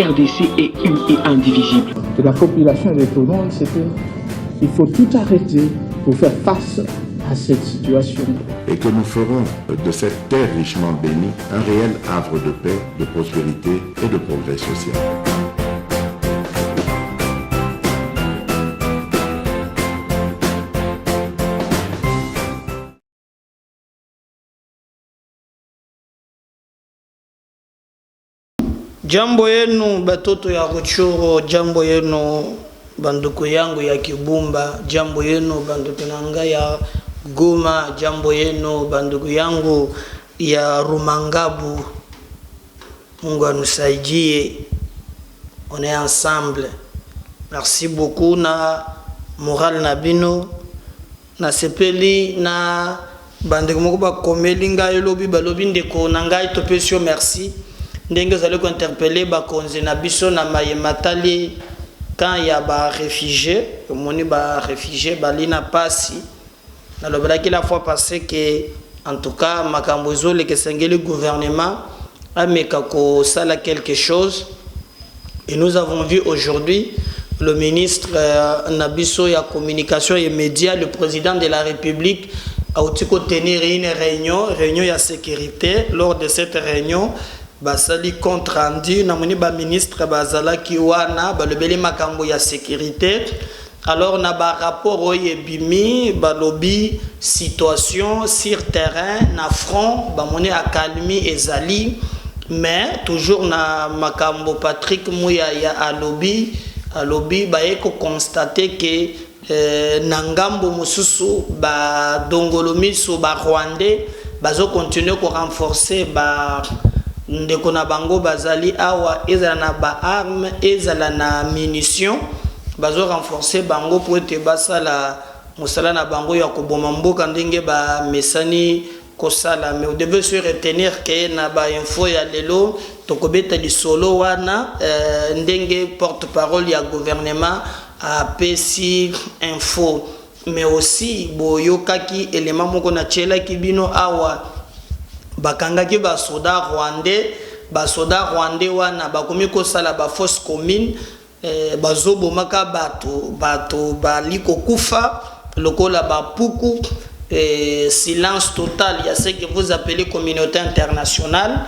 RDC est une et indivisible. De la population et de tout le monde, c'est qu'il faut tout arrêter pour faire face à cette situation. Et que nous ferons de cette terre richement bénie un réel havre de paix, de prospérité et de progrès social. Jambo yenu batoto ya Ruchuru, jambo yenu banduku yangu ya Kibumba, jambo yenu banduku nanga ya Goma, jambo yenu banduku yangu ya Rumangabu. Mungu anusaidie, on est ensemble. Merci beaucoup na moral na bino na sepeli na banduku moko ba komeli ngai lobi balobi ndeko na ngai topesio merci. Ndenge zali ko interpeller ba konze na biso na mayematali quand il y a ba réfugiés, moni ba réfugiés balina pasi na lobelaki la fois passée que en tout cas makambo ezole ke sengeli gouvernement ameka ko sala quelque chose, et nous avons vu aujourd'hui le ministre Nabiso ya communication et médias, le président de la République a aussi tenir une réunion ya sécurité. Lors de cette réunion basali compte rendu na moni ba ministre bazala ki wana balobeli makambo ya sécurité. Alors na ba rapport oyebimi balobi situation sur terrain na front ba moni akalmi ezali, mais toujours na makambo Patrick Mouya ya alobi ba eko constater que nangambo mususu ba dongolomiso ba rwandais bazo continuer ko renforcer ba ndeko na bango bazali awa ezala na ba arme ezala na munition bazo renforcer bango pour te basala musala na bango ya koboma mboka ndenge ba mesani kosala. Mais on devait se retenir que na ba info ya lelo tokobeta li solo wana ndenge porte-parole ya gouvernement a pesi info, mais aussi boyokaki élément moko na chela kibino awa bakangaki ba soda rwandais wana bakomi kosala ba fausse commune bazobomaka bato baliko kufa lokola bapuku. Silence total, il y a ce que vous appelez communauté internationale.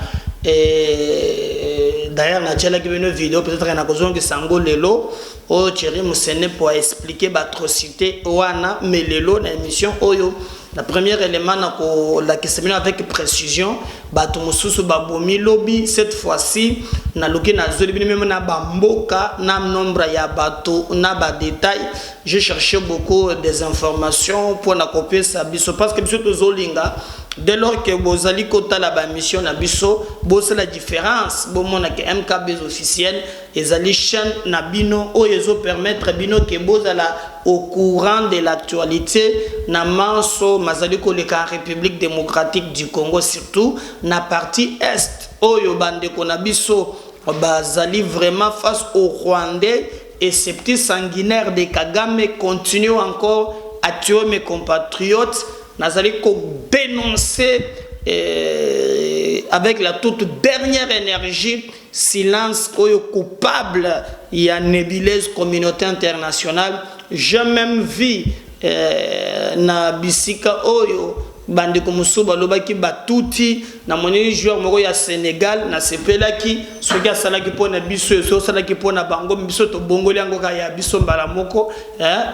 D'ailleurs na tchela ki une vidéo peut-être na kozongi sango lelo o Thierry Moussene pour expliquer l'atrocité wana, mais lelo na émission oyo la première élément na ko la question avec précision bato mususu babomi lobby. Cette fois-ci na loki na zoli même na bamboka na nombre ya bato na ba détails. J'ai cherché beaucoup des informations pour na copier ça biso parce que biso tozolinga dès lors que vous allez côté la mission na biso c'est la différence bon mon que MKB officiel et ali chaîne na bino o yezo permettre bino que vous allez au courant de l'actualité na manso mazali ko le République démocratique du Congo, surtout na partie est oyo bande ko na biso bazali vraiment face au Rwandais, et ces petits sanguinaires de Kagame continuent encore à tuer mes compatriotes. Nazali ko dénoncer avec la toute dernière énergie silence oyo coupable il y a nébuleuse communauté internationale. J'ai même vu na bisika oyo bande ko musuba lobaki batuti na moni joueur moko ya Sénégal na sepelaki soki asalaki pona biso so salaki pona bango biso to bongoli yango ka ya biso mbala moko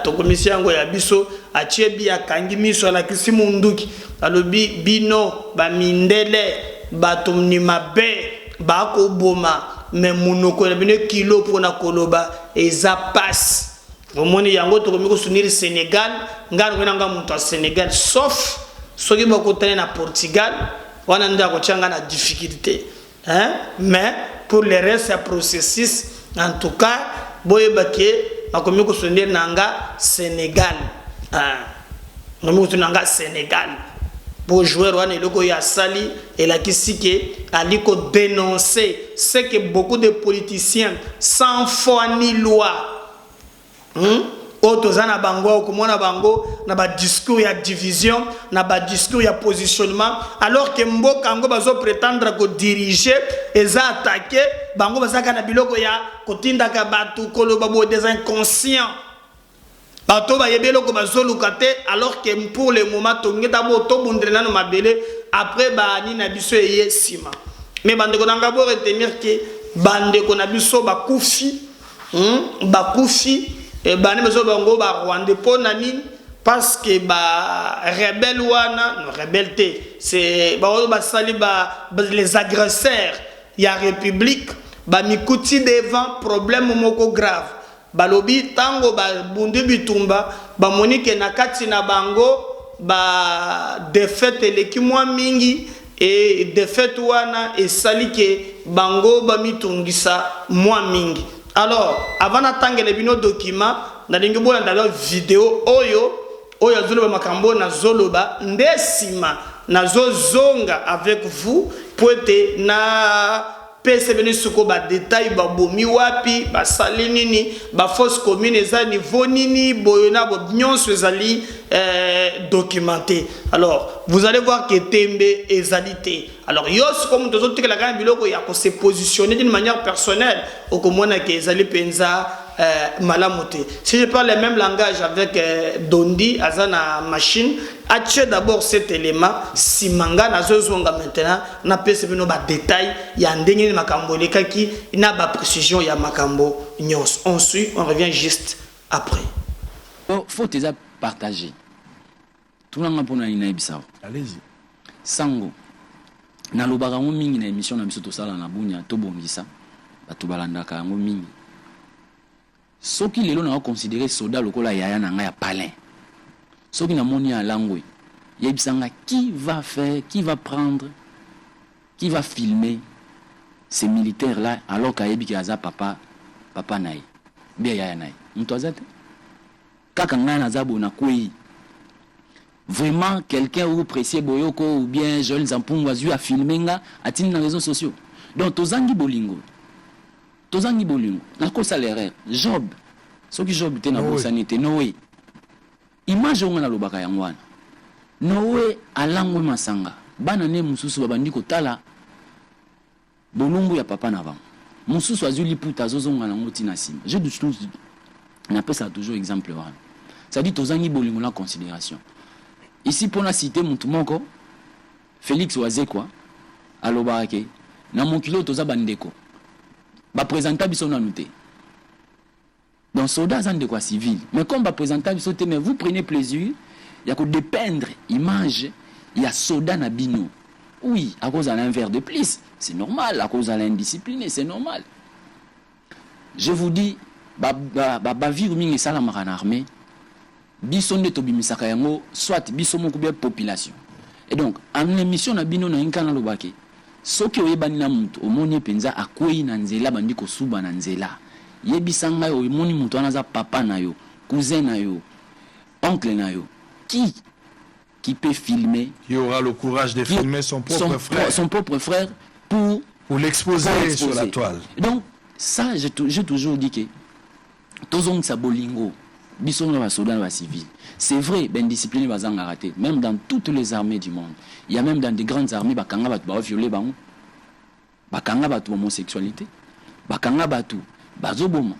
to komisi yango ya biso atie bi akangi miso la kisi munduki alobi bino ba mindele batumni mabe ba ko boma mais munoko na bino kilo pona koloba eza passe. Omoni yango to komiko suniri Sénégal ngalo nga muntu wa Sénégal sauf soki bakotane na Portugal wana nda ko changa na difficulté mais pour le reste ya processus en tout cas boye baké bakomiko suniri nanga Sénégal nanga Sénégal pour jouer wana eloko ya sali et la kisike aliko dénoncer ce que beaucoup de politiciens sans foi ni loi Otozana bango, komona bango, na ba discours ya division, na ba discours ya positionnement, alors que mboka ngo bazo prétendre ko diriger, eza attaquer, bango bazaka na biloko ya kotinda ka batu koloba bo des inconscients. Bato ba yebelo ko bazo lukate, alors que pour le moment tongeta bo to bundrena no mabele, après ba ni na biso eye sima. Mais bande ko nanga bo retenir que bande ko na biso ba kufi, bakufi. Et bani beso bango ba Rwanda ponani parce que ba rebelle wana non rebelleté c'est ba sali les agresseurs ya république ba mikuti devant problème moko grave ba lobi tango ba bundu bitumba ba monique na kati na bango ba défaite leki mwa mingi et défaite wana et sali ke bango ba mitungisa mwa mingi. Alors, avant d'attendre les documents, dans les vidéo, oyo zoloba makambo na zoloba ndesima na zozonga avec vous pour être na pese venu suko ba détail ba bomi wapi ba salinini ba fausse commune eza niveau nini boyona bo nyonso ezali documenté. Alors vous allez voir que tembe ezalité. Alors yos comme tous autres la gagne biloko ya ko se positionner d'une manière personnelle au komona que ezali penza malamoté. Si je parle le même langage avec Dondi azana machine, achè d'abord cet élément si manga na zozonga maintenant na pese bino ba détail ya ndenge makambo lekaki na ba précision ya makambo nyos. On suit, on revient juste après. Faut déjà partager. Tout le monde pour na bisao. Allez-y. Sango. Na lobaka ngo mingi na émission na biso to sala na bunya to bongisa. Ba to balandaka ngo mingi. Soki lelo na considérer soda lokola yaya na nga ya palin. Soki na moni à langwe. Yebisanga qui va faire, qui va prendre, qui va filmer ces militaires là alors qu'ayebi ki aza papa nae. Bien yaya nae. Mtoazate. Kaka nga na zabo na kwei. Vraiment quelqu'un ou précieux boyoko ou bien Joël Zampungu a filmé nga atini na réseaux sociaux. Donc tozangi bolingo. Tozangi bolingo. Na ko salaire Job. Soki Job était na sanité Noé. Image on na lobaka yangwana. Noé alangwe masanga. Bana ne mususu babandi ko tala. Bolungu ya papa na ba. Mususu azuli puta zozonga na ngoti na sima. Je n'appelle ça toujours exemple voilà. Ça dit tozangi bolingo na considération. Ici pour la cité Moutoumoko, Félix Wazekwa, Alobarake, na mon kilo toza bandeko. Ba présenter biso na noté. Dans soda zan de quoi civil. Mais comme ba présenter biso mais vous prenez plaisir, il y a que dépeindre image, il y a soda na bino. Oui, à cause de l'inverse de plus, c'est normal, à cause de l'indiscipline, c'est normal. Je vous dis, ba vie mingi sala marana armée. Bisonde to bimisaka yango soit bisomo kubia population. Et donc en émission na bino na inkana lobake. Soki oyebani na mutu omoni penza akwei na nzela bandi ko suba na nzela. Yebisanga yo omoni mutu anaza papa na yo, cousin na yo, oncle na yo. Qui peut filmer? Qui aura le courage de filmer son propre frère. Son propre frère pour l'exposer sur la toile. Et donc ça j'ai toujours dit que tozong sa bolingo. C'est vrai, ben discipline va rater. Même dans toutes les armées du monde. Il y a même dans des grandes armées, bakanga batu ba violer bango. Bakanga batu homosexualité. Bakanga batu bazoboma.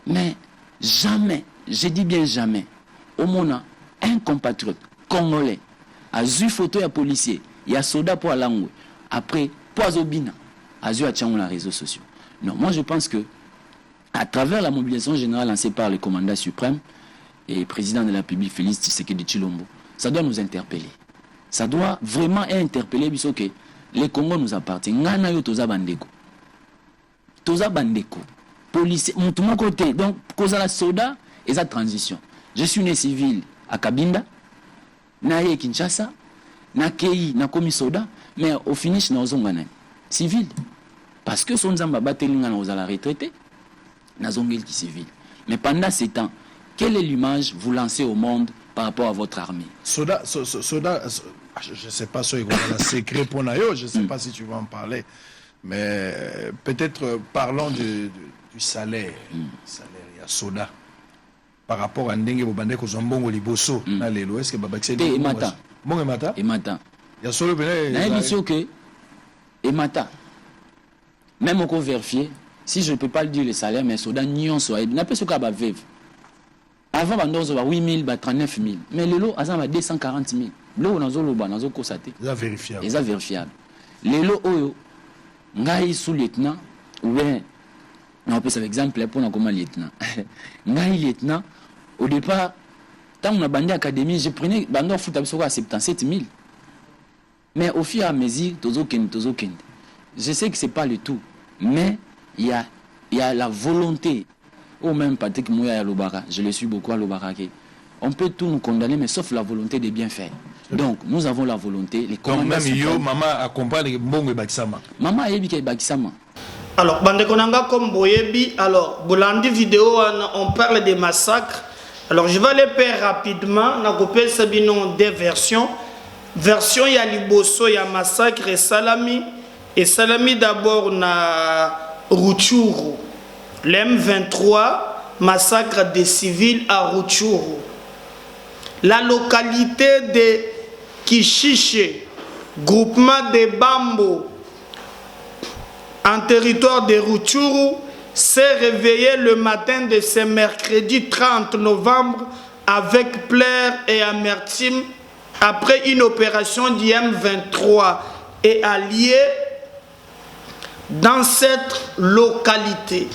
Mais jamais, je dis bien jamais, au monde un compatriote congolais a vu photo ya policier, il y a soda pour langue. Après poazobina a vu à les réseaux sociaux. Non, moi je pense que à travers la mobilisation générale lancée par le commandant suprême et président de la République Félix Tshisekedi Tshilombo, ça doit nous interpeller. Ça doit vraiment interpeller parce que le Congo nous appartient. Ngana yo toza bandeko. Toza bandeko. Police, mon côté. Donc, cause la soda et sa transition. Je suis né civil à Kabinda, naye Kinshasa, na Kei, na komi soda, mais au finish na ozongana civil. Parce que son zamba batelinga na ozala retraité, na zongel qui civil. Mais pendant ces temps, quelle est l'image vous lancez au monde par rapport à votre armée? Soda, je ne sais pas si il y a un secret pour Nayo, je ne sais pas si tu vas en parler, mais peut-être parlons du salaire. Salaire, il y a Soda. par rapport à Ndenge Bobande Kozambongo Liboso na lelo est-ce que babakise te emata bon emata emata ya solo bene na émission que emata même encore vérifier si je ne peux pas le dire le salaire mais soda nion so n'a pas ce ka ba veuve avant bandozo ba 8000 ba 39000 mais lelo azama 240000 lo nazo loba nazo kosate ça vérifiable ça vérifiable lelo oyo ngai sous lieutenant ou bien on peut faire exemple pour comment lieutenant ngai lieutenant au départ quand on a bandé académie je prenais bandon foot à 77 000 mais au fur et à mesure tozoken je sais que c'est pas le tout mais il y a la volonté ou même Patrick Mouya à Lobara je le suis beaucoup à Lobara on peut tout nous condamner mais sauf la volonté de bien faire donc nous avons la volonté les donc même yo maman accompagne mbongo bakisama maman yebi bakisama. Alors, Bandekonanga comme Boyebi, alors, Bolandi vidéo, on parle des massacres. Alors, je vais les faire rapidement. On a coupé des versions. Version, il y a Liboso, il y a massacre et Salami. Et Salami, d'abord, on a Rutshuru. L'M23, massacre des civils à Rutshuru. La localité de Kishiche, groupement de Bambo, en territoire de Rutshuru, s'est réveillé le matin de ce mercredi 30 novembre avec pleurs et amertume après une opération du M23 et alliés dans cette localité.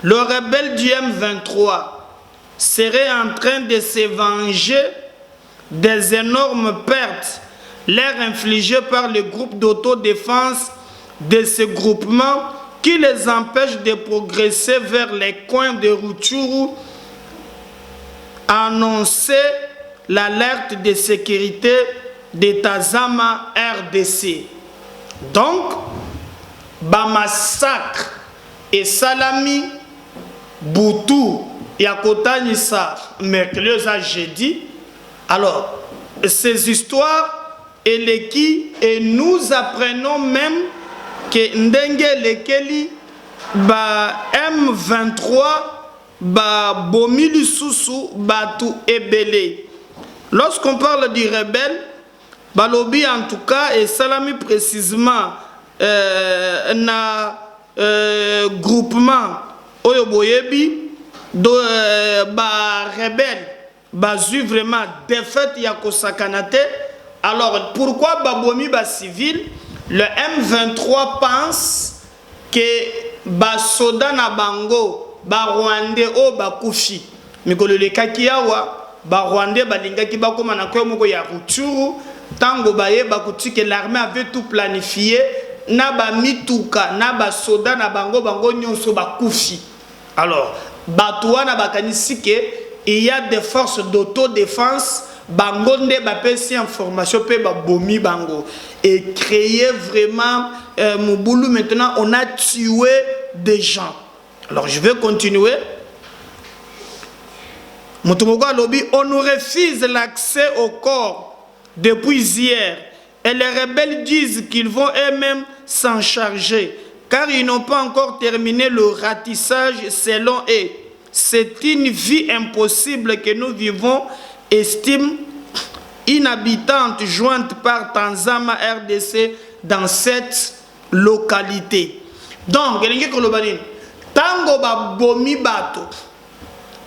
Le rebelle du M23 serait en train de se venger des énormes pertes leur infligées par le groupe d'autodéfense de ce groupement qui les empêche de progresser vers les coins de Rutshuru, a annoncé l'alerte de sécurité de Tazama RDC. Donc, Bamassacre et Salami, Boutou, Yakotanissa, mercredi à jeudi. Alors, ces histoires, et nous apprenons même que Ndenge Lekeli ba M23 ba Bomili Susu Batu Ebele. Lorsqu'on parle du rebelle, Balobi en tout cas et Salami précisément na groupement Oyoboyebi ba rebelle ba zu vraiment défaite Yakosakanate. Alors pourquoi Babomi ba civil? Le M23 pense que ba soda na bango ba Rwandais o ba kufi mikolo le kakiawa ba Rwandais ba lingaki ba koma na kwa moko ya Rutshuru tango baye ba kuti que l'armée avait tout planifié na ba mituka na ba soda na bango nyonso ba kufi. Alors batwa na bakanisi que il y a des forces d'autodéfense bango nde ba pesi information pe ba bomi bango et créer vraiment Mouboulou. Maintenant on a tué des gens. Alors je vais continuer. Moutoumouga Lobby, on nous refuse l'accès au corps depuis hier et les rebelles disent qu'ils vont eux-mêmes s'en charger car ils n'ont pas encore terminé le ratissage selon eux. C'est une vie impossible que nous vivons, estime une habitante jointe par Tanzama RDC dans cette localité. Donc, tango ba bomi bato.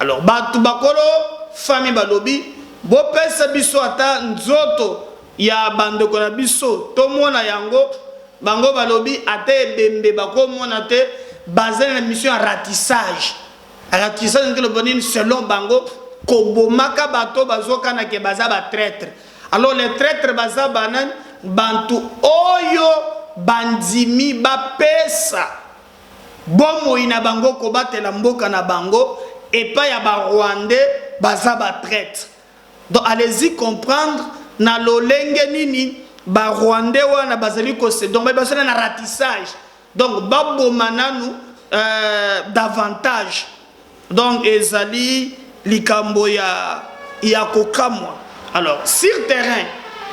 Alors, bato bakolo, famille balobi, bo pesa biso ata nzoto ya bando kona biso, to mona yango, bango balobi ate bembe bako mona te, basé na mission à ratissage. Ratissage selon bango, kobomaka bato bazoka na ke baza ba traître. Alors les traîtres baza banan bantu oyo bandimi ba pesa bomo ina bango ko batela mboka na bango et pas ya ba Rwandais baza ba traître. Donc allez-y comprendre na lolenge nini ba Rwandais wana bazali ko se donc ba na ratissage. Donc babo mananu davantage. Donc ezali likambo ya kokamwa. Alors sur terrain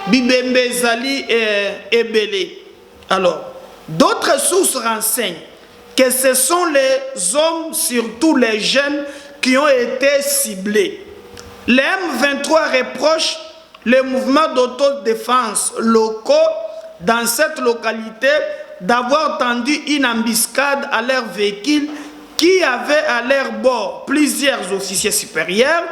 Bibembe Zali et Ebele. Alors d'autres sources renseignent que ce sont les hommes, surtout les jeunes, qui ont été ciblés. Les M23 reprochent les mouvements d'autodéfense locaux dans cette localité d'avoir tendu une embuscade à leur véhicule qui avait à leur bord plusieurs officiers supérieurs.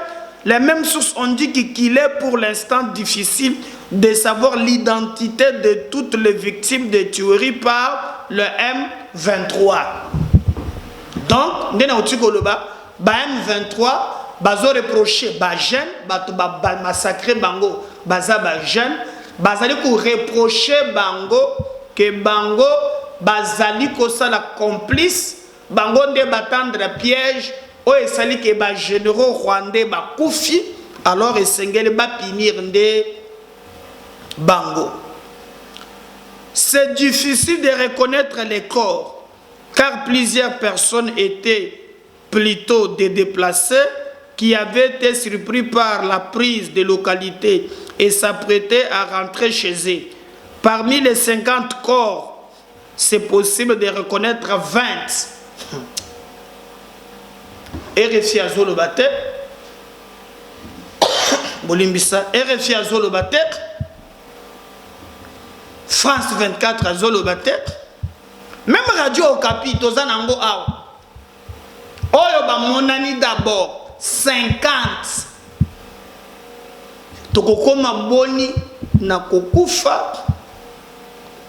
Les mêmes sources ont dit qu'il est pour l'instant difficile de savoir l'identité de toutes les victimes de tueries par le M23. Donc, M23 bazo reproché ba jeune bato ba massacrer bango baza ba jeune bazali ko reprocher bango que bango bazali ko sala complice bango nde batendre piège o esali ke ba généraux rwandais ba kufi alors esengeli ba punir nde bango. C'est difficile de reconnaître les corps car plusieurs personnes étaient plutôt des déplacés qui avaient été surpris par la prise des localités et s'apprêtaient à rentrer chez eux. Parmi les 50 corps, c'est possible de reconnaître 20. RFI Azolo Bate, Bolimbisa, RFI Azolo Bate, France 24 Azolo Bate, même Radio Okapi, Tozanango Awa. Oyo ba monani d'abord 50 tokokoma boni na kokufa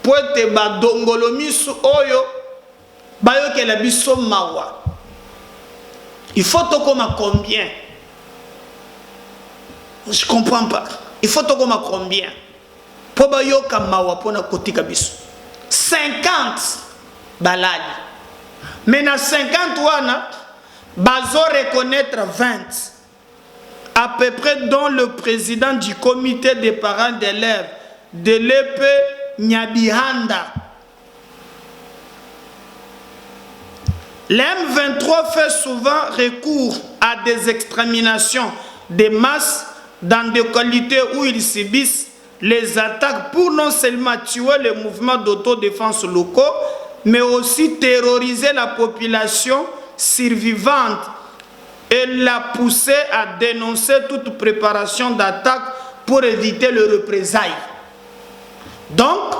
poete ba dongolo misu oyo bayokela biso mawa. Il faut tokoma combien? Je comprends pas. Il faut tokoma combien? Po bayoka mawa pona kotika biso 50 balali. Mais na 50 wana bazo reconnaître 20 à peu près, dont le président du comité des parents d'élèves de l'EP Nyabihanda. L'M23 fait souvent recours à des exterminations de masse dans des localités où ils subissent les attaques pour non seulement tuer les mouvements d'autodéfense locaux, mais aussi terroriser la population survivante et la pousser à dénoncer toute préparation d'attaque pour éviter le représailles. Donc,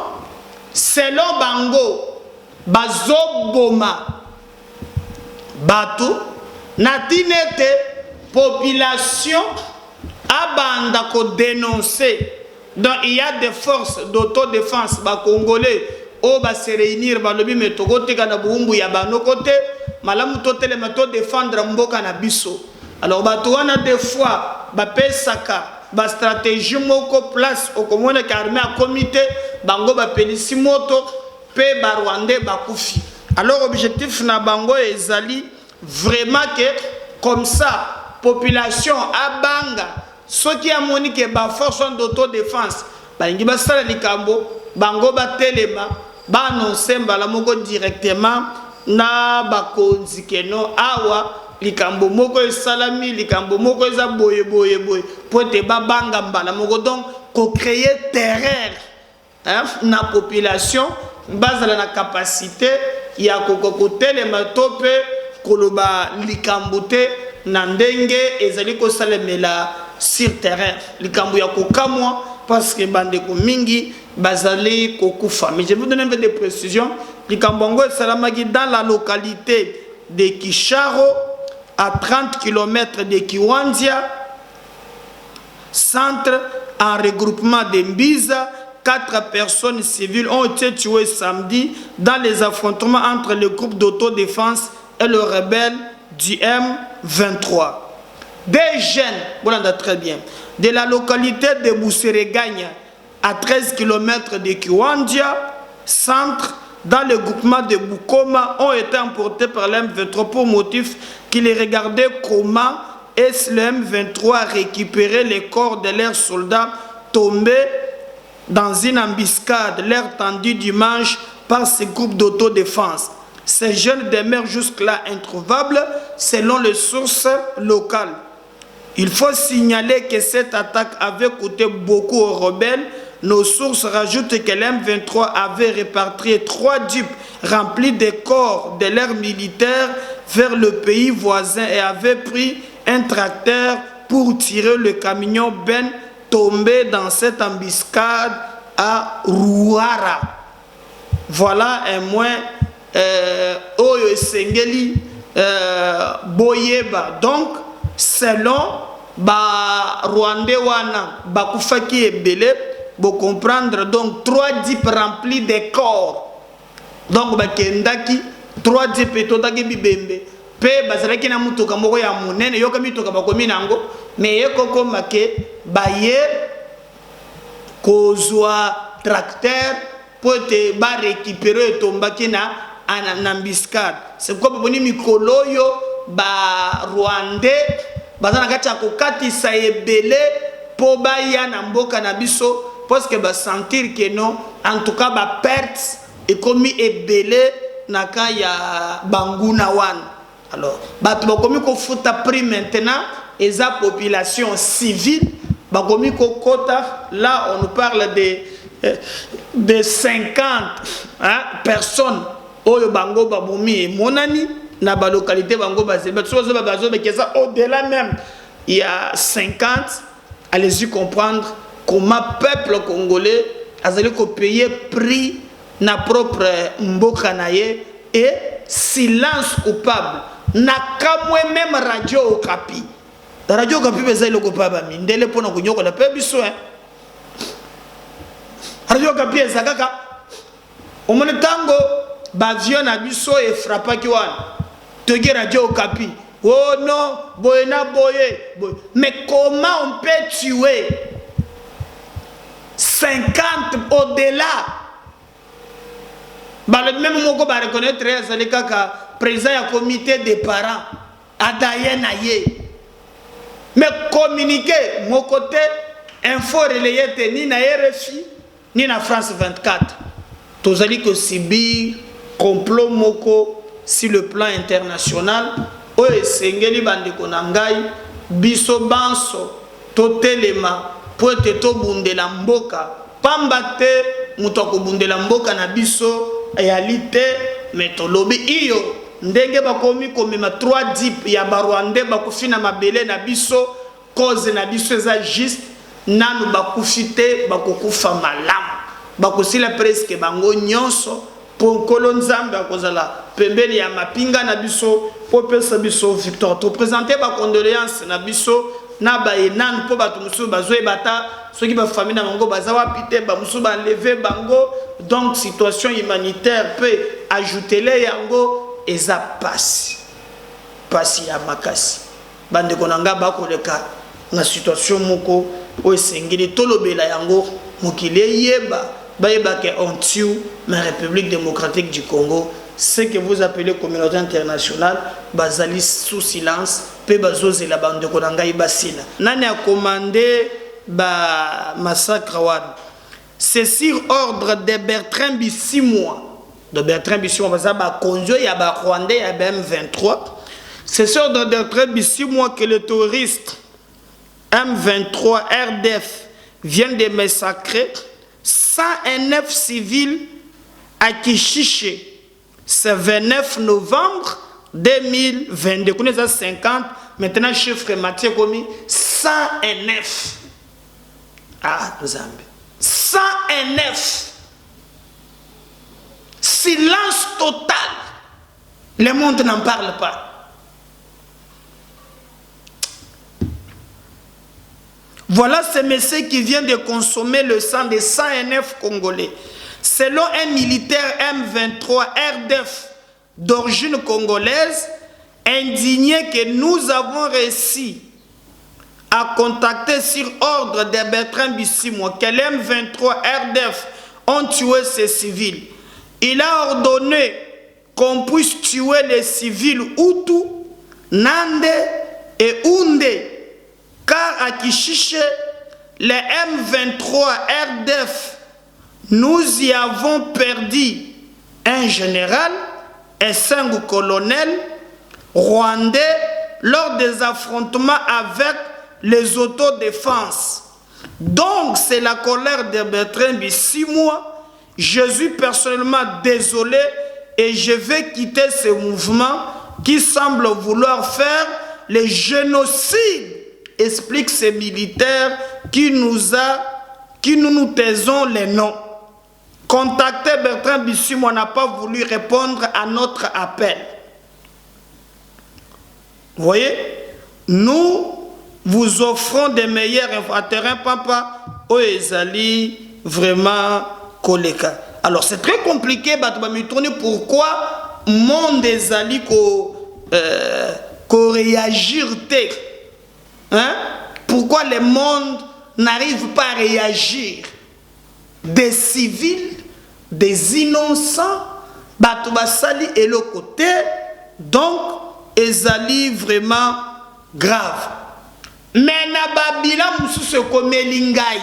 selon Bango, Bazoboma, Batu, Natinete, population, Abanda ko dénoncer. Donc, il y a des forces d'autodéfense, Congolais, on va se réunir, balobi metogote kana buumbu ya bano côté, malamu totele mato défendre mboka na biso. Alors batuana des fois ba pesaka ba stratégie moko place au commune armée à comité bango ba pelisi moto pe ba rwandais ba kufi. Alors objectif na bango ezali vraiment que comme ça population abanga ceux qui a moni que ba force d'autodéfense balingi ba sala likambo bango ba telema ba annoncer mbala moko directement na bakonzi keno awa likambo moko esalami likambo moko eza boye boye boye pote ba banga mbala moko donc ko créer terreur na population bazala na capacité ya kokotelema tope koloba likambo te na ndenge ezali ko salemela sur terrain likambo ya kokamwa parce que bandeko mingi bazali kokufa. Mais je vais vous donner un peu de précision. Likambongo Salamagi dans la localité de Kisharo à 30 km de Kiwandia, centre en regroupement de Mbiza. 4 personnes civiles ont été tuées samedi dans les affrontements entre le groupe d'autodéfense et le rebelle du M23. Des jeunes, voilà très bien, de la localité de Bousseregagna à 13 km de Kiwandia, centre dans le groupement de Bukoma, ont été emportés par l'M23 pour motif qu'ils regardaient comment est-ce le M23 récupérer les corps de leurs soldats tombés dans une embuscade leur tendue dimanche par ces groupes d'autodéfense. Ces jeunes demeurent jusque-là introuvables selon les sources locales. Il faut signaler que cette attaque avait coûté beaucoup aux rebelles nos sources rajoutent que l'M23 avait répatrié 3 jeeps remplis de corps de l'air militaire vers le pays voisin et avait pris un tracteur pour tirer le camion Ben tombé dans cette embuscade à Rouara. Voilà un moins Oyo Sengeli Boyeba. Donc, selon Rwandais wana bakufaki ebele, vous comprendre donc 3 jeeps remplis de corps. Donc bakendaki 3 jeeps etondaki bibembe. Pe bazalaki na mutuka moko ya munene yoka mituka bakomi nango mais yekoko make baye kozwa tracteur pour te ba récupérer tombaki na embuscade. C'est pourquoi boni mikolo yo ba Rwandais bazana kacha kokatisa ebele po baya na mboka na biso parce que ba sentir que non en tout cas ba perte et comme ebele naka ya banguna wan. Alors bato bakomi ko futa prix maintenant et sa population civile bakomi ko kota. Là on nous parle de 50 personnes oyo bango babumi monani na ba localité bango bazeba sozo bazo bekeza au-delà même il y a 50. Allez-y comprendre comment peuple congolais azali ko payer prix na propre mboka naye et silence coupable na kamwe même radio Okapi. Radio Okapi bezali loko paba mindele pona kunyoko la pebiso radio Okapi ezakaka omone tango bavion na biso e frappaki wana toge radio Okapi. Oh non, boyena boye. Mais comment on peut tuer 50 au-delà? Le même mot qu'on va reconnaître, c'est le président du comité des parents, Adayen Aye. Mais communiquer, mon côté, info relayée, ni na RFI, ni na France 24. Tous allez que subir complot moko sur le plan international. Oye sengeli bandeko nangai biso banso totelema po te to bundela mboka pamba te muto ko bundela mboka na biso réalité metolobi iyo ndenge bakomi komema 3 jeeps ya barwande bakufina mabele na biso cause na biso eza juste nanu bakufite bakokufa malamu bakosila presque bango nyonso pour kolonzambe akozala pembeni ya mapinga na biso po pesa biso victoire to présenter ba condoléances na biso na ba enan po batu musu bazwe bata soki ba famille na bango bazawa pite ba musu ba lever bango. Donc situation humanitaire peut ajouter les yango eza pasi ya makasi bande konanga ba koleka na situation moko o sengeli tolobela yango mokile yeba baïbake on tue la République démocratique du Congo, ce que vous appelez communauté internationale, bazali sous silence, pe bazoze la bande de Konanga ibasina. Nani a commandé ba massacre wan. C'est sur ordre de Bertrand Bisimwa. De Bertrand Bisimwa, ça ba konjo ya ba Rwandais ya M23. C'est sur ordre de Bertrand Bisimwa que les touristes M23 RDF viennent de massacrer 109 civils à Kishiche. C'est 29 novembre 2022. Vous avez 50. Maintenant, chiffre Mathieu commis 109. Ah, nous avons 109. Silence total. Le monde n'en parle pas. Voilà ce monsieur qui vient de consommer le sang de 109 Congolais. Selon un militaire M23 RDF d'origine congolaise, indigné que nous avons réussi à contacter sur ordre de Bertrand Bisimwa que les M23 RDF ont tué ces civils. Il a ordonné qu'on puisse tuer les civils Hutu, Nande et Houndé. Car à Kishiche, les M23 RDF, nous y avons perdu un général et 5 colonels rwandais lors des affrontements avec les autodéfenses. Donc c'est la colère de Bertrand Bisimwa. Je suis personnellement désolé et je vais quitter ce mouvement qui semble vouloir faire le génocide, explique ces militaires qui nous taisons les noms. Contacté Bertrand Bisimwa n'a pas voulu répondre à notre appel. Vous voyez, nous vous offrons des meilleurs terrains, papa, Oezali, vraiment, Koleka. Alors c'est très compliqué, pourquoi monde des alliés qu'on réagir, hein? Pourquoi le monde n'arrive pas à réagir? Des civils, des innocents, Batubasali et le côté, donc, ezali vraiment grave. Mais na bilan moussou comme Lingai,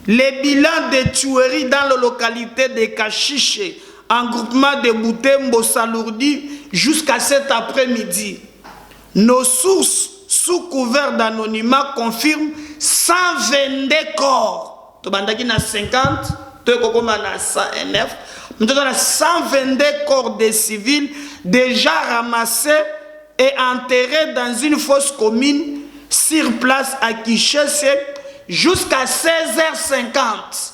les bilans de tueries dans la localité de Kachiche, en groupement de Boutembo s'alourdit jusqu'à cet après-midi. Nos sources, sous couvert d'anonymat, confirment 122 corps. Tobandaki na 50, Tokokoma na 109. Nous avons 122 corps de civils déjà ramassés et enterrés dans une fosse commune sur place à Kichesse jusqu'à 16h50.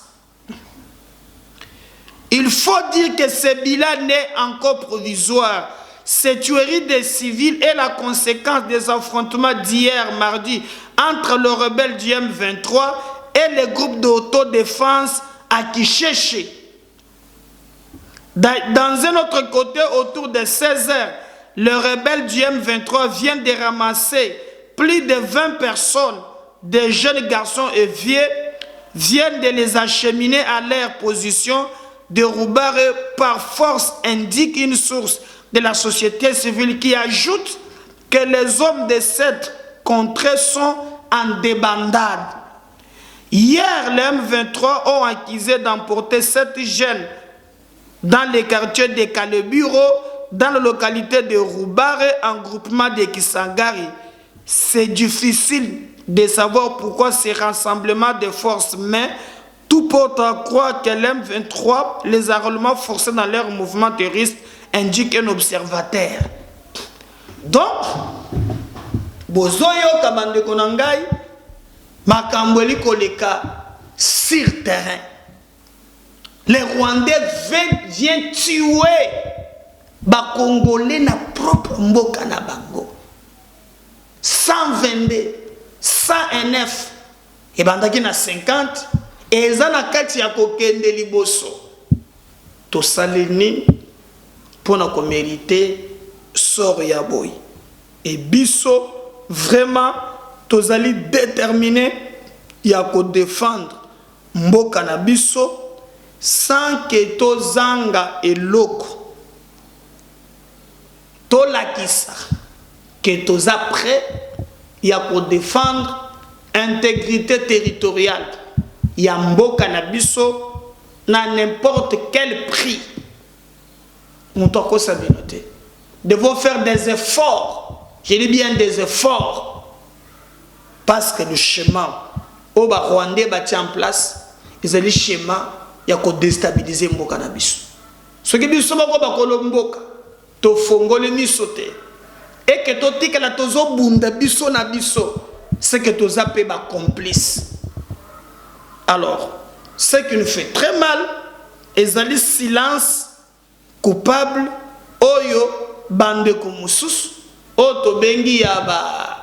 Il faut dire que ce bilan n'est encore provisoire. Cette tuerie des civils est la conséquence des affrontements d'hier mardi entre le rebelle du M23 et les groupes d'autodéfense à Kichesse. Dans un autre côté, autour de 16h, le rebelle du M23 vient de ramasser plus de 20 personnes, des jeunes garçons et vieux, viennent de les acheminer à leur position de Roubar par force, indique une source de la société civile qui ajoute que les hommes de cette contrée sont en débandade. Hier, les M23 ont accusé d'emporter 7 jeunes dans les quartiers de Kaleburo, dans la localité de Roubar, en groupement de Kisangari. C'est difficile de savoir pourquoi ces rassemblements de forces, mais tout porte à croire que l'M23, les enrôlements forcés dans leur mouvement terroriste, indique un observateur. Donc, Bozoyo Kabande Konangai, Makamboli Koleka, sur terrain. Les Rwandais viennent tuer les Congolais na propre mboka na bango. 122, 109, et bandaki na 50, et eza na kati ya kokende liboso. To salini pour na mériter sort ya boy. Et biso vraiment tozali déterminé ya ko défendre mboka na biso sans que tozanga eloko. Tolakisa que toza prêt ya ko défendre intégrité territoriale ya mboka na biso na n'importe quel prix. Nous devons faire des efforts, je dis bien des efforts, parce que le schéma au Rwandais bâti en place, ils ont le schéma ya ko déstabiliser mboka na biso. Ce qui biso bako bakolo mboka to fongole misote et que to tika la tozo bunda biso na biso, c'est que toza pe ba complice. Alors, ce qui nous fait très mal, ezali silence coupable oyo bande kumususu oto bengi ya ba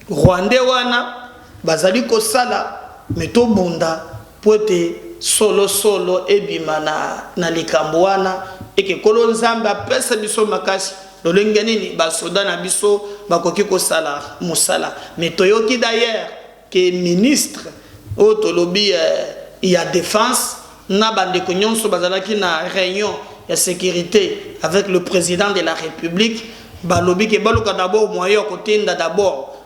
Rwandais wana bazali ko sala meto bunda pote solo ebima na likambo wana eke kolo nzambe apesa biso makasi lolenge nini basoda na biso bakoki kosala musala. Mais toyoki d'ailleurs que ministre otolobi ya défense na bandeko nyonso bazalaki na réunion ya sécurité avec le président de la République balobi ke baluka d'abord moyen kotinda d'abord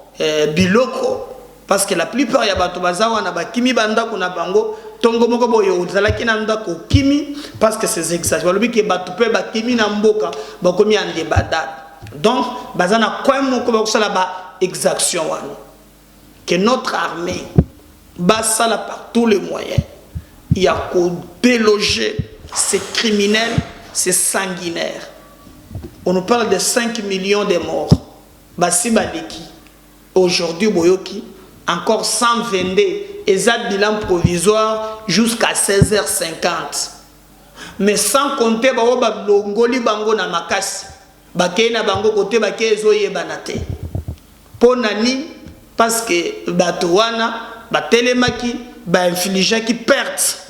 biloko parce que la plupart ya bato bazawa na bakimi banda kuna bango tongo moko boyo uzalaki na ndako kimi parce que ces exagérations balobi ke bato pe bakimi na mboka bakomi en débandade. Donc bazana kwa moko bakosala ba exaction wana que notre armée basala par tous les moyens. Il y a qu'au déloger ces criminels, ces sanguinaires. On nous parle de 5 millions de morts. Basi Baleki. Aujourd'hui, Boyoki, encore 122. Et ça, bilan provisoire jusqu'à 16h50. Mais sans compter, Longoli Bango na Makasi. Bakei na Bango côté Bakei Zoye Banate. Ponani, parce que Batouana, Batelemaki, infligé qui perte.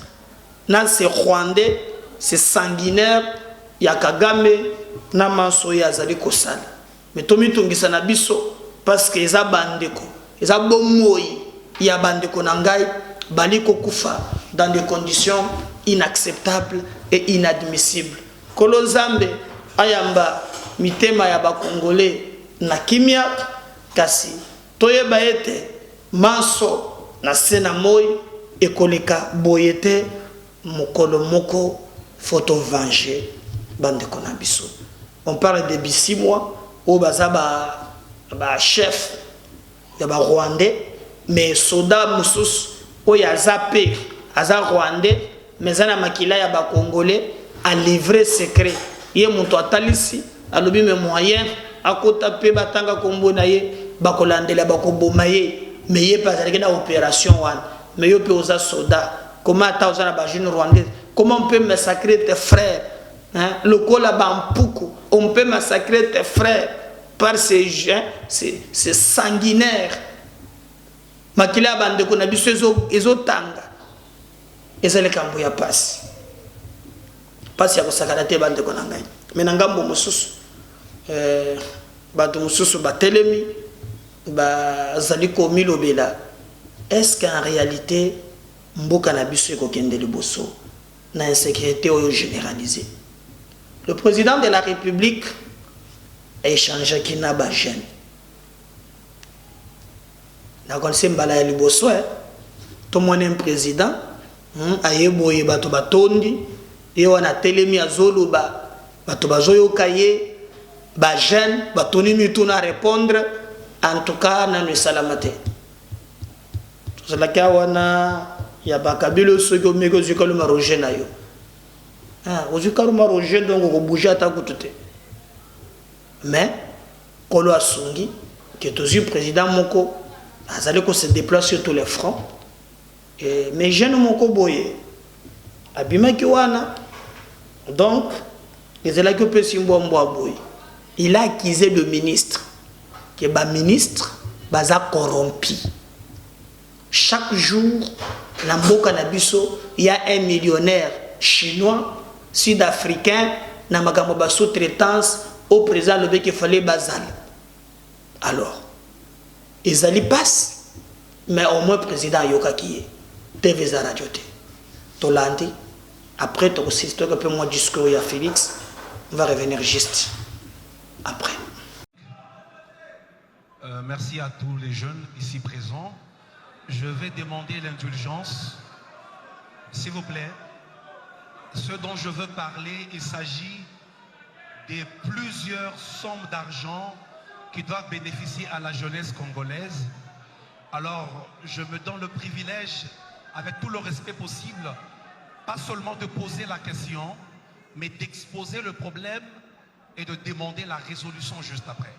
Dans ces Rwandais, ces sanguinaires, Yakagame, Namanso Yazali Kosala. Mais Tomi Tungisa Nabiso, parce que Eza Bandeko, Eza Bomoi, Ya Bandeko Nangai, Baliko Kufa, dans des conditions inacceptables et inadmissibles. Kolozambe, Ayamba, Mitema Yaba Congolais, Nakimia, Kasi, Toyeba Ete, Manso, Nasena Moi, Ekoleka Boyete, Mokolo Moko, photo venger, Bandeko Nabiso. On parle de 6 mois, où Bazaba chef, Yaba Rwandais, mais soda Moussous, où y a Zapé, Aza Rwandais, mais Zana Makila Yaba Congolais, a livré secret. Yé Monto Atalisi, a lobi mes moyens, à côté de Batanga Kombo Naye, Bakolandela Bakobomaye, mais yé pas avec la opération one, mais yé peut oser soda. Comment attends la jeune Rwandaise? Comment on peut massacrer tes frères? Hein? Le Kola Bampuku, on peut massacrer tes frères par ces gens, ces sanguinaires. Makila Bandeko Nabiso Ezotanga. Ezale Kambuya passe. Passe ya kosakarate Bandeko Nangai. Mais Nangambo Mosusu. Bato Mosusu Batelemi. Zaliko Milobela. Est-ce qu'en réalité, Mboka Nabiso Kokende Liboso na insécurité généralisée? Le président de la République a échangé avec Naba Jeune. Na konse mbala ya liboso to mwana président ayeboye bato batondi ye wana telemi azoloba bato bazoyoka ye ba jeune batoni mituna répondre en tout cas na ne salamate to la kawana ya bakabilo soko meko zikalo maroje na yo ozikalo maroje donc ko bouger ata kutute mais kolo asungi que tozi président moko azali ko se déplace sur tous les fronts et mais jeune moko boye abimaki wana donc ezala ko pesimbo mbo boye il a accusé le ministre que ba ministre baza corrompu. Chaque jour na mboka na biso il y a un millionnaire chinois sud-africain na makambo ba sous-traitance au président le qu'il fallait bazal. Alors ils allaient passer mais au moins président yoka qui TV za radio te tolandi après tu aussi tu peux moi discours ya Félix on va revenir juste après. Merci à tous les jeunes ici présents. Je vais demander l'indulgence, s'il vous plaît. Ce dont je veux parler, il s'agit de plusieurs sommes d'argent qui doivent bénéficier à la jeunesse congolaise. Alors, je me donne le privilège, avec tout le respect possible, pas seulement de poser la question, mais d'exposer le problème et de demander la résolution juste après.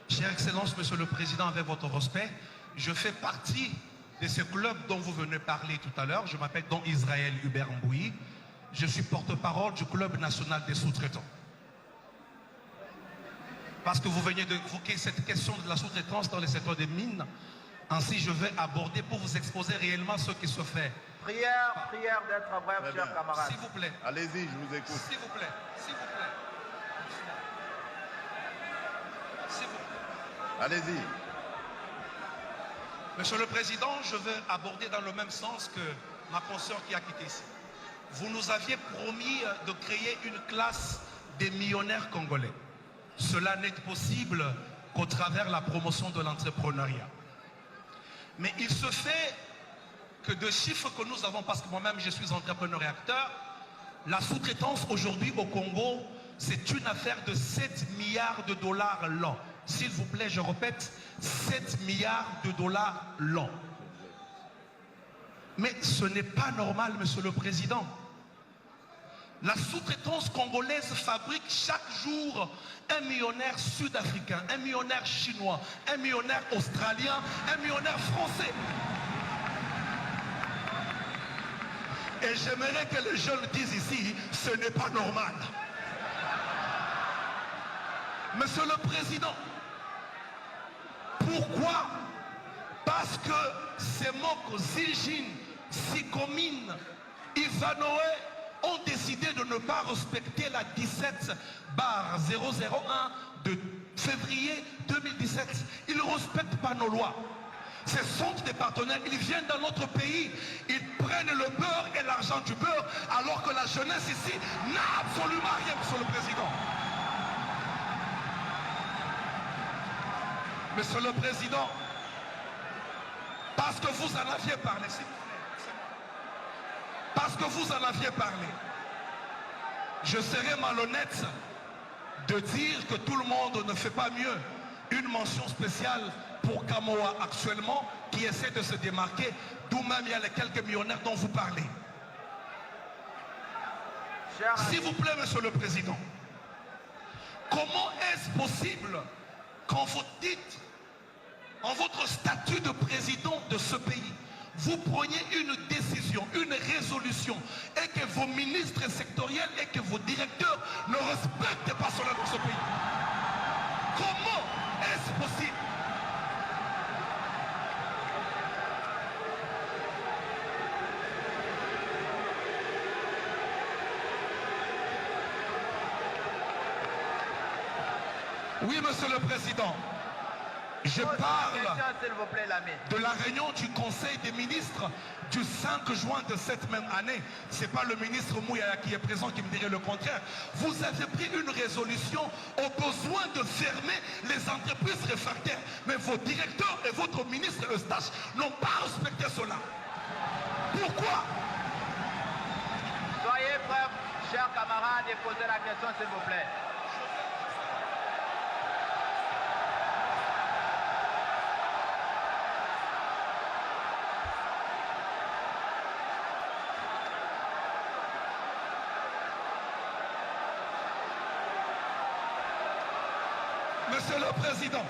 Chère Excellence, Monsieur le Président, avec votre respect, je fais partie de ce club dont vous venez parler tout à l'heure. Je m'appelle Don Israël Hubert Mbouyi. Je suis porte-parole du Club national des sous-traitants. Parce que vous venez d'évoquer cette question de la sous-traitance dans le secteur des mines. Ainsi, je vais aborder pour vous exposer réellement ce qui se fait. Prière d'être bref, chers camarades. S'il vous plaît. Allez-y, je vous écoute. S'il vous plaît. S'il vous plaît. S'il vous plaît. Allez-y. Monsieur le Président, je veux aborder dans le même sens que ma consoeur qui a quitté ici. Vous nous aviez promis de créer une classe des millionnaires congolais. Cela n'est possible qu'au travers la promotion de l'entrepreneuriat. Mais il se fait que de chiffres que nous avons, parce que moi-même je suis entrepreneur et acteur, la sous-traitance aujourd'hui au Congo, c'est une affaire de 7 milliards de dollars l'an. S'il vous plaît, je répète, 7 milliards de dollars l'an. Mais ce n'est pas normal, Monsieur le Président. La sous-traitance congolaise fabrique chaque jour un millionnaire sud-africain, un millionnaire chinois, un millionnaire australien, un millionnaire français. Et j'aimerais que les jeunes disent ici, ce n'est pas normal. Monsieur le Président, pourquoi? Parce que ces mots Zijin, Sikomine, Ivanoé ont décidé de ne pas respecter la 17/001 de février 2017. Ils ne respectent pas nos lois. Ce sont des partenaires, ils viennent dans notre pays, ils prennent le beurre et l'argent du beurre, alors que la jeunesse ici n'a absolument rien, Monsieur le Président. Monsieur le Président, parce que vous en aviez parlé, s'il vous plaît, parce que vous en aviez parlé, je serais malhonnête de dire que tout le monde ne fait pas mieux. Une mention spéciale pour Kamoa actuellement, qui essaie de se démarquer, d'où même il y a les quelques millionnaires dont vous parlez. S'il vous plaît, Monsieur le Président, comment est-ce possible quand vous dites, en votre statut de président de ce pays, vous preniez une décision, une résolution, et que vos ministres sectoriels et que vos directeurs ne respectent pas cela dans ce pays? Comment est-ce possible? Oui, Monsieur le Président, je parle de la réunion du Conseil des ministres du 5 juin de cette même année. Ce n'est pas le ministre Mouyaya qui est présent qui me dirait le contraire. Vous avez pris une résolution au besoin de fermer les entreprises réfractaires. Mais vos directeurs et votre ministre Eustache n'ont pas respecté cela. Pourquoi? Soyez prêts, chers camarades, et posez la question, s'il vous plaît. Monsieur le Président,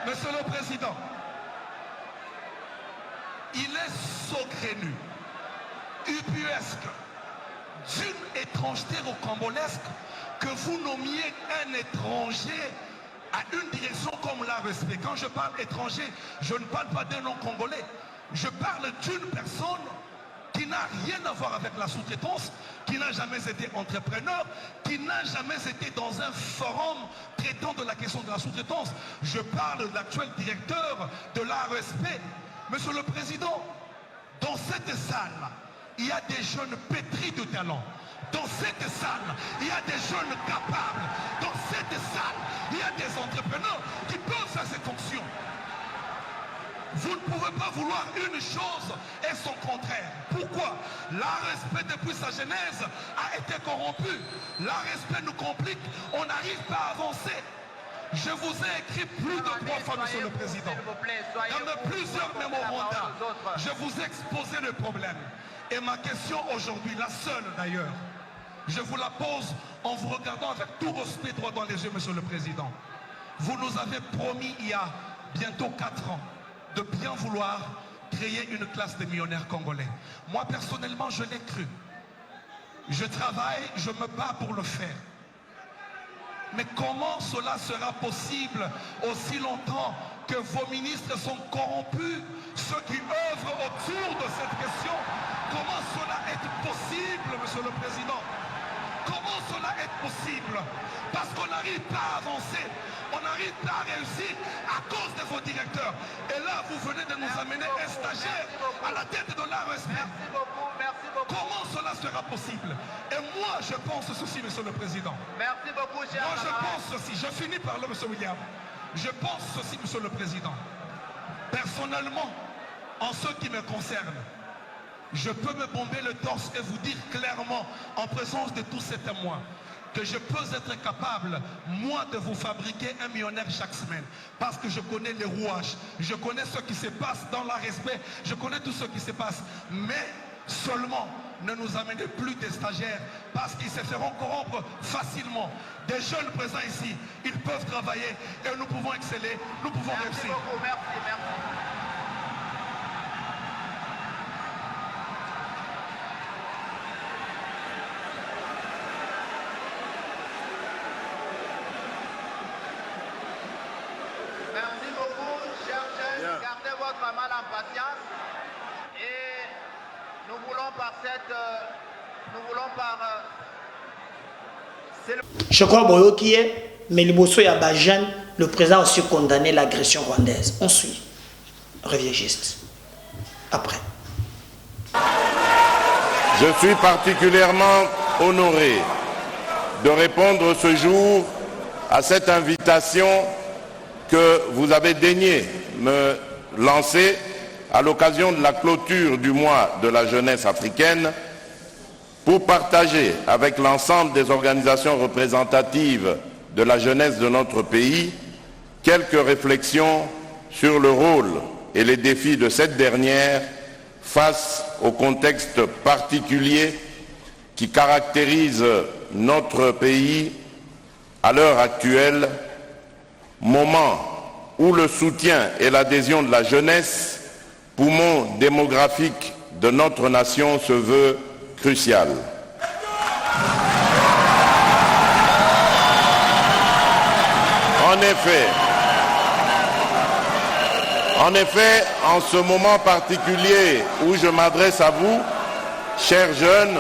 Monsieur le Président, il est saugrenu, ubuesque, d'une étrangeté rocambolesque que vous nommiez un étranger à une direction comme la respect. Quand je parle étranger, je ne parle pas d'un nom congolais. Je parle d'une personne qui n'a rien à voir avec la sous-traitance, qui n'a jamais été entrepreneur, qui n'a jamais été dans un forum traitant de la question de la sous-traitance. Je parle de l'actuel directeur de l'ARSP. Monsieur le Président, dans cette salle, il y a des jeunes pétris de talent. Dans cette salle, il y a des jeunes capables. Dans cette salle, il y a des entrepreneurs qui peuvent faire ces fonctions. Vous ne pouvez pas vouloir une chose et son contraire. Pourquoi? L'ARSP depuis sa genèse a été corrompu. L'ARSP nous complique. On n'arrive pas à avancer. Je vous ai écrit plus de 3 fois, Monsieur le Président. Dans plusieurs mémorandums, je vous ai exposé le problème. Et ma question aujourd'hui, la seule d'ailleurs, je vous la pose en vous regardant avec tout respect droit dans les yeux, Monsieur le Président. Vous nous avez promis il y a bientôt 4 ans de bien vouloir créer une classe de millionnaires congolais. Moi personnellement, je l'ai cru. Je travaille, je me bats pour le faire. Mais comment cela sera possible aussi longtemps que vos ministres sont corrompus, ceux qui œuvrent autour de cette question? Comment cela est possible, Monsieur le Président? Comment cela est possible? Parce qu'on n'arrive pas à avancer, on n'arrive pas à réussir à cause de vos directeurs. Et là, vous venez de nous amener un stagiaire à la tête de l'ARSP. Merci beaucoup, merci beaucoup. Comment cela sera possible? Et moi, je pense ceci, Monsieur le Président. Merci beaucoup, cher Moi, je camarade. pense ceci. Je finis par là, Monsieur William. Je pense ceci, Monsieur le Président. Personnellement, en ce qui me concerne, je peux me bomber le torse et vous dire clairement, en présence de tous ces témoins, que je peux être capable, moi, de vous fabriquer un millionnaire chaque semaine. Parce que je connais les rouages, je connais ce qui se passe dans le respect, je connais tout ce qui se passe. Mais seulement, ne nous amenez plus des stagiaires, parce qu'ils se feront corrompre facilement. Des jeunes présents ici, ils peuvent travailler et nous pouvons exceller, nous pouvons réussir. Merci beaucoup, merci. Merci beaucoup, chers jeunes. Gardez votre mal en patience. Et nous voulons par Je crois que mais le ya Bajan, le président a aussi condamné l'agression rwandaise. On suit. Revient juste. Après. Je suis particulièrement honoré de répondre ce jour à cette invitation que vous avez daigné me lancer à l'occasion de la clôture du mois de la jeunesse africaine pour partager avec l'ensemble des organisations représentatives de la jeunesse de notre pays quelques réflexions sur le rôle et les défis de cette dernière face au contexte particulier qui caractérise notre pays à l'heure actuelle, moment où le soutien et l'adhésion de la jeunesse, poumon démographique de notre nation, se veut crucial. En effet, en ce moment particulier où je m'adresse à vous, chers jeunes,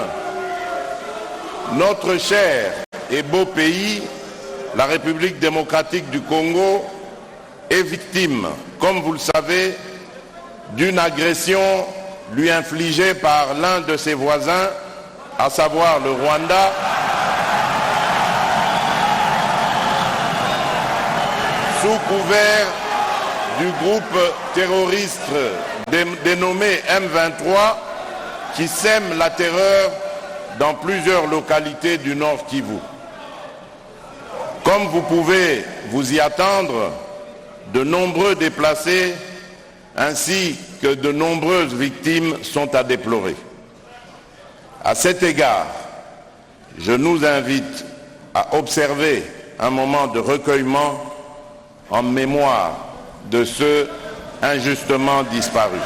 notre cher et beau pays, la République démocratique du Congo, est victime, comme vous le savez, d'une agression lui infligée par l'un de ses voisins, à savoir le Rwanda, sous couvert du groupe terroriste dénommé M23 qui sème la terreur dans plusieurs localités du Nord Kivu. Comme vous pouvez vous y attendre, de nombreux déplacés ainsi que de nombreuses victimes sont à déplorer. À cet égard, je nous invite à observer un moment de recueillement en mémoire de ceux injustement disparus.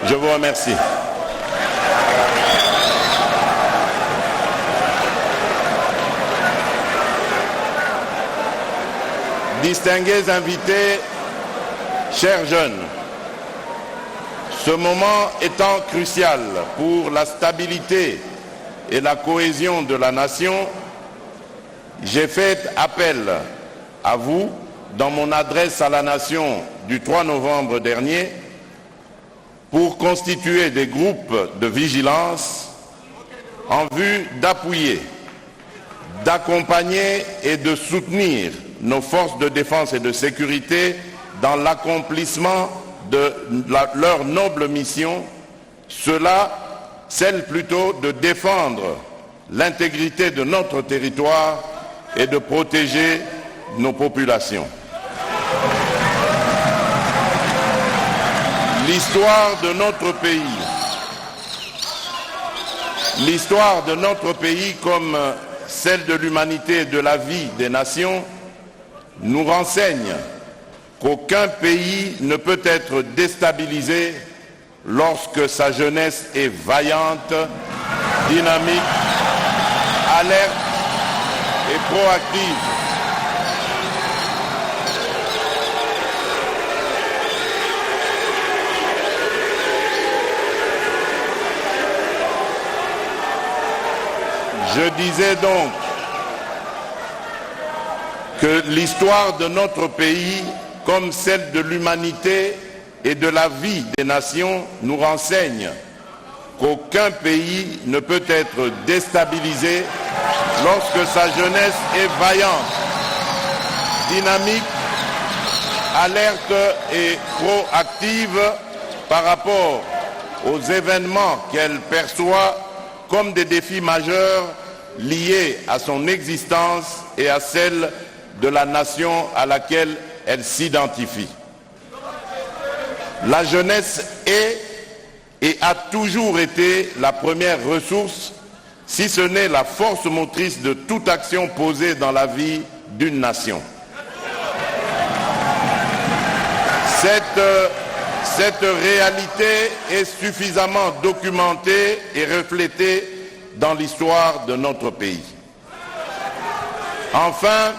Je vous remercie. Distingués invités, chers jeunes, ce moment étant crucial pour la stabilité et la cohésion de la nation, j'ai fait appel à vous dans mon adresse à la nation du 3 novembre dernier pour constituer des groupes de vigilance en vue d'appuyer, d'accompagner et de soutenir nos forces de défense et de sécurité dans l'accomplissement de leur noble mission, celle plutôt de défendre l'intégrité de notre territoire et de protéger nos populations. L'histoire de notre pays, comme celle de l'humanité et de la vie des nations, nous renseigne qu'aucun pays ne peut être déstabilisé lorsque sa jeunesse est vaillante, dynamique, alerte et proactive. Je disais donc que l'histoire de notre pays, comme celle de l'humanité et de la vie des nations, nous renseigne qu'aucun pays ne peut être déstabilisé lorsque sa jeunesse est vaillante, dynamique, alerte et proactive par rapport aux événements qu'elle perçoit comme des défis majeurs liés à son existence et à celle de la nation à laquelle elle s'identifie. La jeunesse est et a toujours été la première ressource, si ce n'est la force motrice de toute action posée dans la vie d'une nation. Cette réalité est suffisamment documentée et reflétée dans l'histoire de notre pays. Enfin,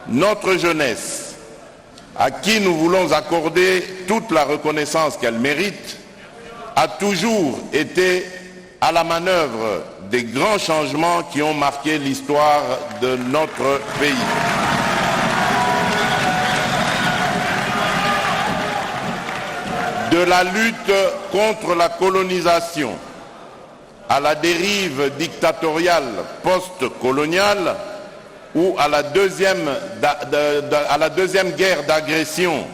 notre jeunesse, à qui nous voulons accorder toute la reconnaissance qu'elle mérite, a toujours été à la manœuvre des grands changements qui ont marqué l'histoire de notre pays. De la lutte contre la colonisation à la dérive dictatoriale post-coloniale ou à la deuxième guerre d'agression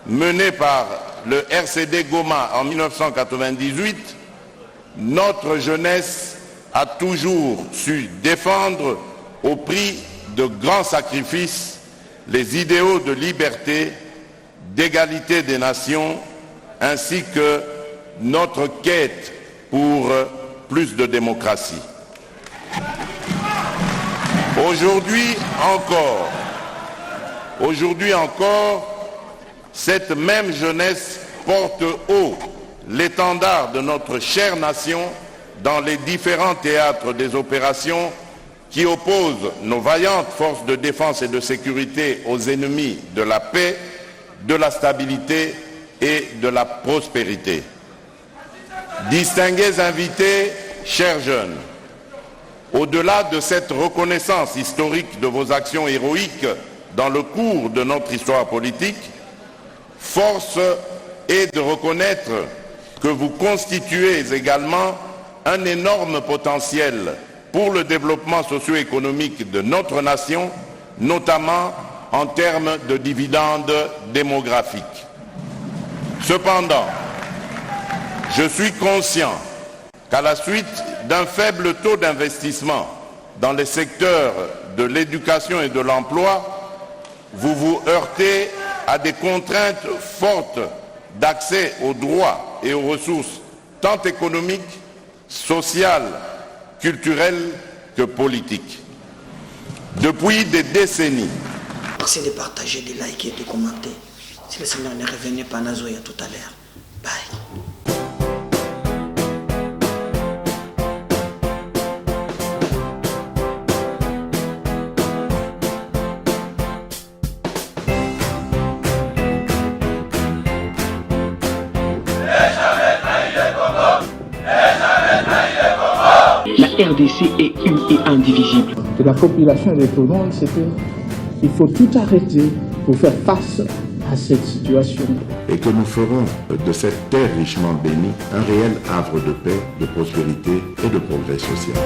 menée par le RCD Goma en 1998, notre jeunesse a toujours su défendre au prix de grands sacrifices les idéaux de liberté, d'égalité des nations, ainsi que notre quête pour plus de démocratie. Aujourd'hui encore, cette même jeunesse porte haut l'étendard de notre chère nation dans les différents théâtres des opérations qui opposent nos vaillantes forces de défense et de sécurité aux ennemis de la paix, de la stabilité et de la prospérité. Distingués invités, chers jeunes, au-delà de cette reconnaissance historique de vos actions héroïques dans le cours de notre histoire politique, force est de reconnaître que vous constituez également un énorme potentiel pour le développement socio-économique de notre nation, notamment en termes de dividendes démographiques. Cependant, je suis conscient qu'à la suite d'un faible taux d'investissement dans les secteurs de l'éducation et de l'emploi, vous vous heurtez à des contraintes fortes d'accès aux droits et aux ressources tant économiques, sociales, culturelles que politiques. Depuis des décennies. Merci de partager, de liker et de commenter. Si le Seigneur ne revenait pas, Nazoya tout à l'heure. Bye. La RDC est une et indivisible. De la population et de tout le monde, c'est qu'il faut tout arrêter pour faire face à cette situation. Et que nous ferons de cette terre richement bénie un réel havre de paix, de prospérité et de progrès social.